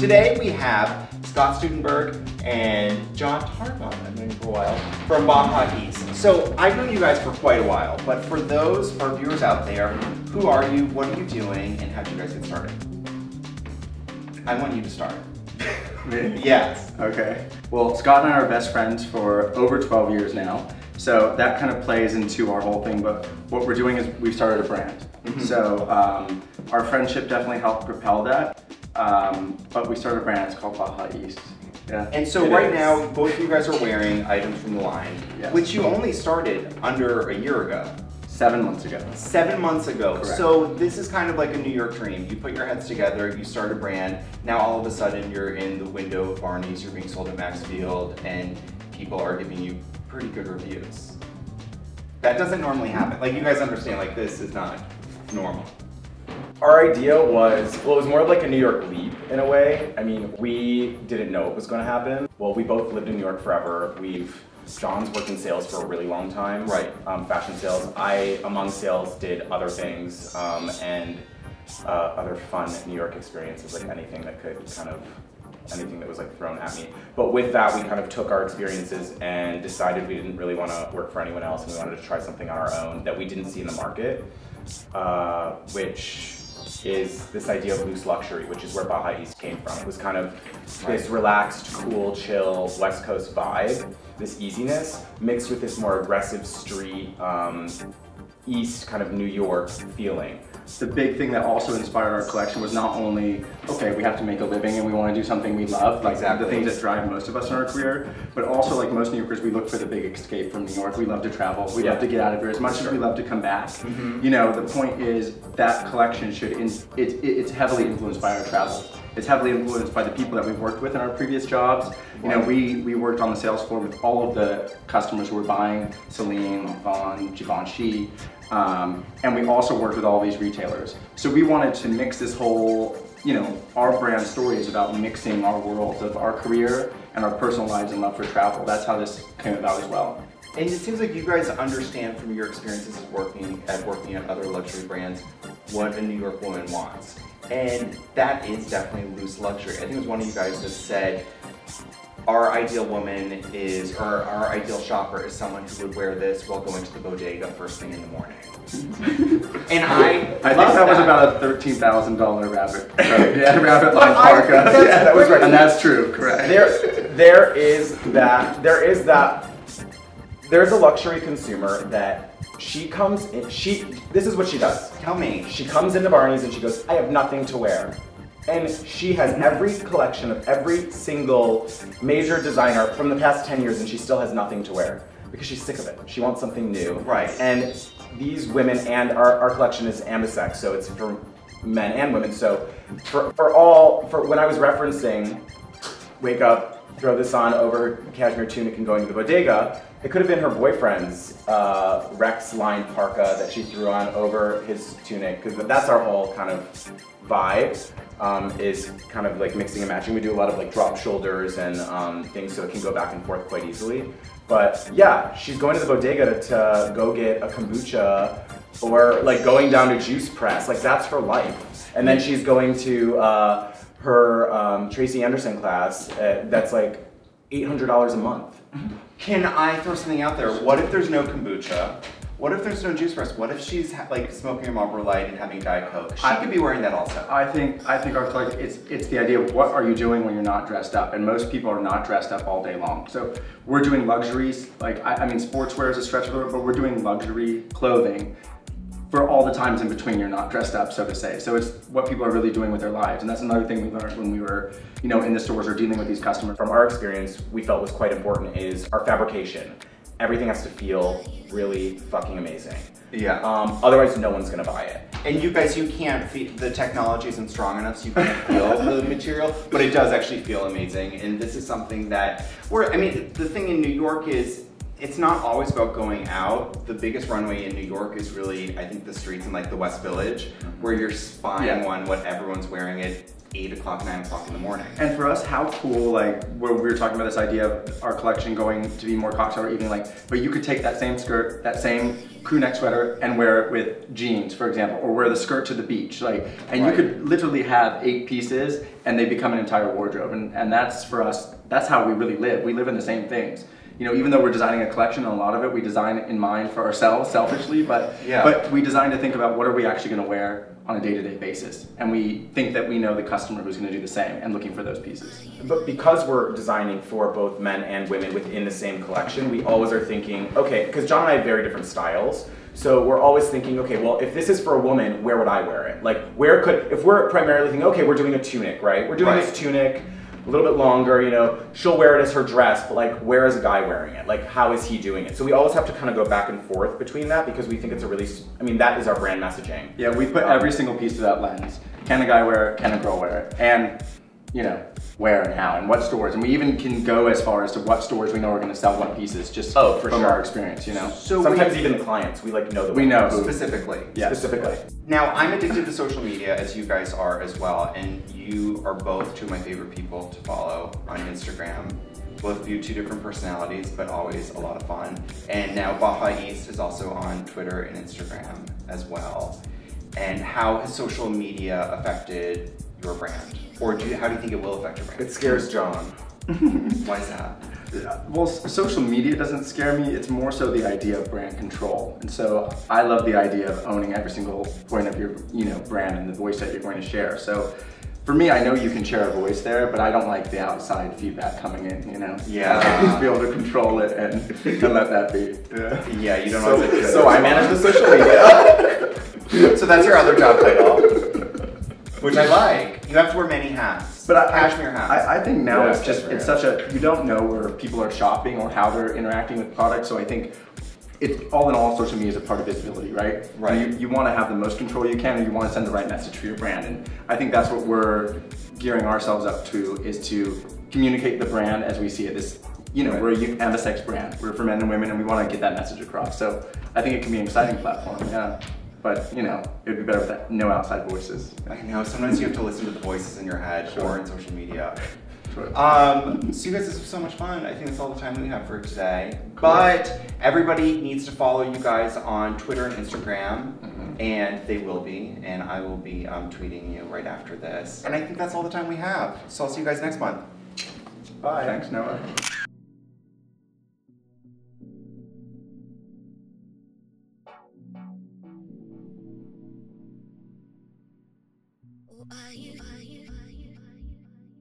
Today we have Scott Studenberg and John Targon, I've known you for a while, from Baja East. So I've known you guys for quite a while, but for those, our viewers out there, who are you, what are you doing, and how did you guys get started? I want you to start. Me? Yes. Okay. Well, Scott and I are best friends for over 12 years now. So that kind of plays into our whole thing, but what we're doing is we've started a brand. So our friendship definitely helped propel that, but we started a brand, it's called Baja East. Yeah. And so right now, both of you guys are wearing items from the line, Yes. which you only started under a year ago. 7 months ago. 7 months ago. Correct. So this is kind of like a New York dream. You put your heads together, you start a brand, now all of a sudden you're in the window of Barney's, you're being sold at Maxfield, and people are giving you pretty good reviews. That doesn't normally happen. Like, you guys understand, like, this is not normal. Our idea was, well, it was more of like a New York leap in a way. I mean, we didn't know it was going to happen. Well, we both lived in New York forever. John's worked in sales for a really long time. Right. Fashion sales. I, among sales, did other things and other fun New York experiences, like anything that was like thrown at me. But with that, we kind of took our experiences and decided we didn't really want to work for anyone else, and we wanted to try something on our own that we didn't see in the market, which is this idea of loose luxury, which is where Baja East came from. It was kind of this relaxed, cool, chill, West Coast vibe, this easiness, mixed with this more aggressive street, East kind of New York feeling. The big thing that also inspired our collection was not only, okay, we have to make a living and we want to do something we love, like the things that drive most of us in our career, but also like most New Yorkers, we look for the big escape from New York. We love to travel, we love to get out of here as much as we love to come back. You know, the point is that collection it's heavily influenced by our travel. It's heavily influenced by the people that we've worked with in our previous jobs. You know, we worked on the sales floor with all of the customers who were buying Celine, Vaughn, Givenchy, and we also worked with all these retailers. So we wanted to mix this whole, you know, our brand story is about mixing our worlds of our career and our personal lives and love for travel. That's how this came about as well. And it seems like you guys understand from your experiences of working at other luxury brands what a New York woman wants. And that is definitely loose luxury. I think it was one of you guys that said, our ideal woman is, or our ideal shopper is someone who would wear this while going to the bodega first thing in the morning. And I think that was about a $13,000 rabbit line parka. Yeah, that was right, and that's true, correct. There's a luxury consumer that she comes in, this is what she does. Tell me. She comes into Barney's and she goes, I have nothing to wear. And she has every collection of every single major designer from the past 10 years and she still has nothing to wear because she's sick of it. She wants something new. Right. And these women, and our collection is ambisex, so it's for men and women. So for when I was referencing, wake up, throw this on over cashmere tunic and go into the bodega, it could have been her boyfriend's Rex line parka that she threw on over his tunic, because that's our whole kind of vibe, is kind of like mixing and matching. We do a lot of like drop shoulders and things so it can go back and forth quite easily. But yeah, she's going to the bodega to go get a kombucha, or like going down to Juice Press, like that's her life. And then she's going to her Tracy Anderson class that's like $800 a month. Can I throw something out there? What if there's no kombucha? What if there's no Juice Press? What if she's like smoking a Marlboro Light and having Diet Coke? She could be wearing that also. I think our collection, it's the idea of what are you doing when you're not dressed up, and most people are not dressed up all day long. So we're doing luxuries, like I mean sportswear is a stretch of it, but we're doing luxury clothing for all the times in between you're not dressed up, so to say. So it's what people are really doing with their lives, and that's another thing we learned when we were, you know, in the stores or dealing with these customers. From our experience, we felt was quite important is our fabrication. Everything has to feel really fucking amazing. Yeah. Otherwise, no one's gonna buy it. And you guys, you can't feel, the technology isn't strong enough, so you can't feel the material, but it does actually feel amazing. And this is something that, I mean, the thing in New York is, it's not always about going out. The biggest runway in New York is really, I think, the streets in like the West Village, where you're spying on what everyone's wearing at 8 o'clock, 9 o'clock in the morning. And for us, how cool, like, where we were talking about this idea of our collection going to be more cocktail or evening, like, but you could take that same skirt, that same crew neck sweater, and wear it with jeans, for example, or wear the skirt to the beach, like, and you could literally have 8 pieces, and they become an entire wardrobe, and that's, for us, that's how we really live. We live in the same things. You know, even though we're designing a collection, and a lot of it we design in mind for ourselves, selfishly, but we design to think about what are we actually going to wear on a day-to-day basis, and we think that we know the customer who's going to do the same and looking for those pieces. But because we're designing for both men and women within the same collection, we always are thinking, okay, because John and I have very different styles, so we're always thinking, okay, well, if this is for a woman, where would I wear it? Like, if we're primarily thinking, okay, we're doing a tunic, right? We're doing this tunic, a little bit longer, you know, she'll wear it as her dress, but like, where is a guy wearing it? Like, how is he doing it? So we always have to kind of go back and forth between that because we think it's a really, I mean, that is our brand messaging. Yeah, we put every single piece to that lens. Can a guy wear it? Can a girl wear it? And, you know, where and how and what stores. And we even can go as far as to what stores we know are going to sell what pieces just from our experience, you know. So sometimes even the clients, we like know that we know specifically. Yeah, specifically. Now, I'm addicted to social media, as you guys are as well, and you are both two of my favorite people to follow on Instagram. Both of you, two different personalities, but always a lot of fun. And now Baja East is also on Twitter and Instagram as well. And how has social media affected your brand? Or how do you think it will affect your brand? It scares John. Why is that? Well, social media doesn't scare me, it's more so the idea of brand control. And so I love the idea of owning every single point of your brand and the voice that you're going to share. So for me, I know you can share a voice there, but I don't like the outside feedback coming in, you know? Yeah. I like to be able to control it and let that be. Yeah, you don't always have to. So I manage the social media. So that's your other job title, which I like. You have to wear many hats. But cashmere hats. I think now it's such a, you don't know where people are shopping or how they're interacting with products, so I think it's all in all, social media is a part of visibility, right? Right. You want to have the most control you can, and you want to send the right message for your brand, and I think that's what we're gearing ourselves up to, is to communicate the brand as we see it. This, you know, we're a unisex brand. We're for men and women, and we want to get that message across. So I think it can be an exciting platform, yeah. But, you know, it would be better with no outside voices. I know, sometimes you have to listen to the voices in your head or in social media. Sure. So you guys, this was so much fun. I think that's all the time we have for today. Cool. But everybody needs to follow you guys on Twitter and Instagram, and they will be, and I will be tweeting you right after this. And I think that's all the time we have. So I'll see you guys next month. Bye. Thanks, Noah. Are you